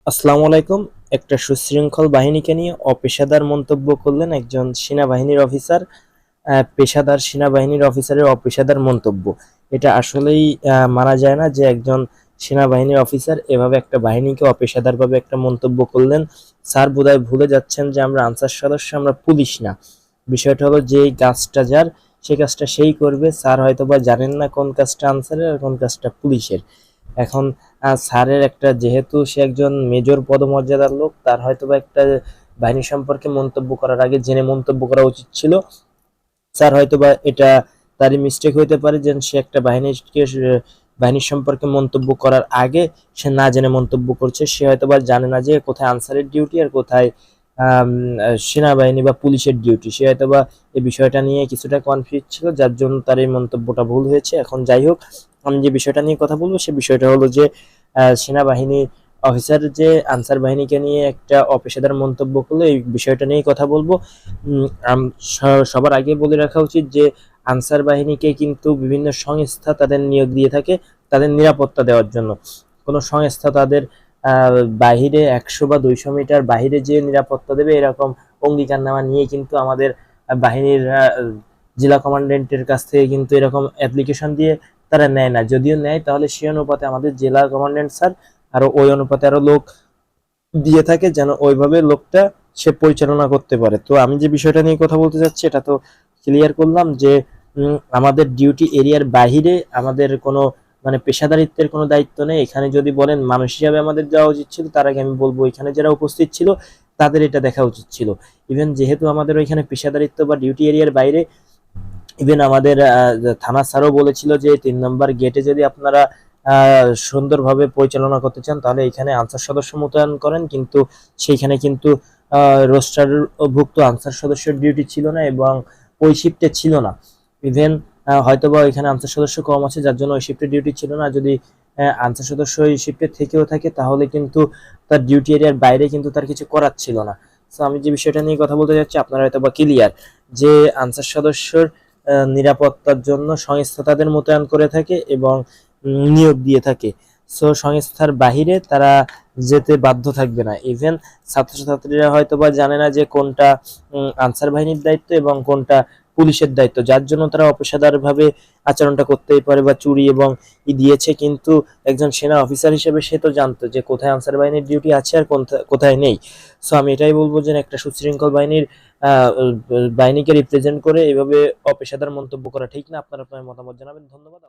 আসসালামু আলাইকুম। একটা সুশৃঙ্খল বাহিনীকে নিয়ে অপেশাদার মন্তব্য করলেন একজন সেনাবাহিনীর অফিসার। পেশাদার সেনাবাহিনীর অফিসারের অপেশাদার মন্তব্য, এটা আসলেই মানা যায় না যে একজন সেনাবাহিনীর অফিসার এভাবে একটা বাহিনীকে অপেশাদারভাবে একটা মন্তব্য করলেন। স্যার বোধহয় ভুলে যাচ্ছেন যে আমরা আনসার সদস্য, আমরা পুলিশ না। বিষয়টা হলো যে কাজটা যার, সেই কাজটা সেই করবে। স্যার হয়তো বা জানেন না কোন কাজটা আনসারের আর কোন কাজটা পুলিশের। এখন স্যারের একটা, যেহেতু সে একজন মেজর পদমর্যাদার লোক, তার হয়তোবা একটা বাহিনী সম্পর্কে মন্তব্য করার আগে জেনে মন্তব্য করা উচিত ছিল। স্যার হয়তোবা এটা তারই মিস্টেক হইতে পারে যে সে একটা বাহিনীর সম্পর্কে মন্তব্য করার আগে সে না জেনে মন্তব্য করছে। সে হয়তোবা জানে না যে কোথায় আনসারের ডিউটি আর কোথায় সেনাবাহিনী বা পুলিশের ডিউটি। সে হয়তোবা এই বিষয়টা নিয়ে কিছুটা কনফিউজ ছিল, যার জন্য তার এই মন্তব্যটা ভুল হয়েছে। এখন যাই হোক, আমি যে বিষয়টা নিয়ে কথা বলবো সে বিষয়টা হলো যে সেনাবাহিনী অফিসার যে আনসার বাহিনীকে নিয়ে একটা অপেশাদার মন্তব্য করলো, এই বিষয়টা নিয়েই কথা বলবো। সবার আগে বলে রাখা উচিত যে আনসার বাহিনীকে কিন্তু বিভিন্ন সংস্থা তাদের নিয়োগ দিয়ে থাকে তাদের নিরাপত্তা দেওয়ার জন্য। কোনো সংস্থা তাদের বাহিরে 100 বা 200 মিটার বাহিরে যে নিরাপত্তা দেবে এরকম অঙ্গীকারনামা নিয়ে কিন্তু আমাদের বাহিনীর জেলা কমান্ডেন্টের কাছ থেকে কিন্তু এরকম অ্যাপ্লিকেশন দিয়ে তারা নেয় না। যদিও নেয় তাহলে সেই অনুপাতে আমাদের জেলা কমান্ডেন্ট স্যার আরো ওই অনুপাতে আরো লোক দিয়ে থাকে, যেন ওইভাবে লোকটা সে পরিচালনা করতে পারে। তো আমি যে বিষয়টা নিয়ে কথা বলতে চাচ্ছি এটা তো ক্লিয়ার করলাম যে আমাদের ডিউটি এরিয়ার বাহিরে আমাদের কোনো মানে পেশাদারিত্বের কোনো দায়িত্ব নেই। এখানে যদি বলেন মানুষ হিসাবে আমাদের যাওয়া উচিত ছিল, তার আগে আমি বলবো এখানে যারা উপস্থিত ছিল তাদের এটা দেখা উচিত ছিল। ইভেন যেহেতু আমাদের ওইখানে পেশাদারিত্ব বা ডিউটি এরিয়ার বাইরে, ইভেন আমাদের থানা স্যারও বলেছিল যে 3 নম্বর গেটে যদি আপনারা সুন্দরভাবে পরিচালনা করতে চান তাহলে এখানে আনসার সদস্য মোতায়েন করেন, কিন্তু সেইখানে কিন্তু রোস্টারভুক্ত আনসার সদস্যের ডিউটি ছিল না এবং ওই শিফটে ছিল না। ইভেন হয়তোবা এখানে আনসার সদস্য কম আছে যার জন্য ওই শিফটে ডিউটি ছিল না। যদি আনসার সদস্য ওই শিফটে থেকেও থাকে তাহলে কিন্তু তার ডিউটি এরিয়ার বাইরে কিন্তু তার কিছু করার ছিল না। তো আমি যে বিষয়টা নিয়ে কথা বলতে যাচ্ছি আপনারা হয়তোবা ক্লিয়ার যে আনসার সদস্যর নিরাপত্তার জন্য সংস্থা তাদের মোতায়েন করে থাকে এবং নিয়োগ দিয়ে থাকে। সো সংস্থার বাহিরে তারা যেতে বাধ্য থাকবে না। ইভেন ছাত্রছাত্রীরা হয়তো বা জানে না যে কোনটা আনসার বাহিনীর দায়িত্ব এবং কোনটা পুলিশের দায়িত্ব, যার জন্য তারা অপেশাদার ভাবে আচরণটা করতেই পারে বা চুরি এবং দিয়েছে। কিন্তু একজন সেনা অফিসার হিসেবে সে তো জানতো যে কোথায় আনসার বাহিনীর ডিউটি আছে আর কোথায় নেই। সো আমি এটাই বলবো যে একটা সুশৃঙ্খল বাহিনীকে রিপ্রেজেন্ট করে এভাবে অপেশাদার মন্তব্য করা ঠিক না। আপনার আপনার মতামত জানাবেন। ধন্যবাদ।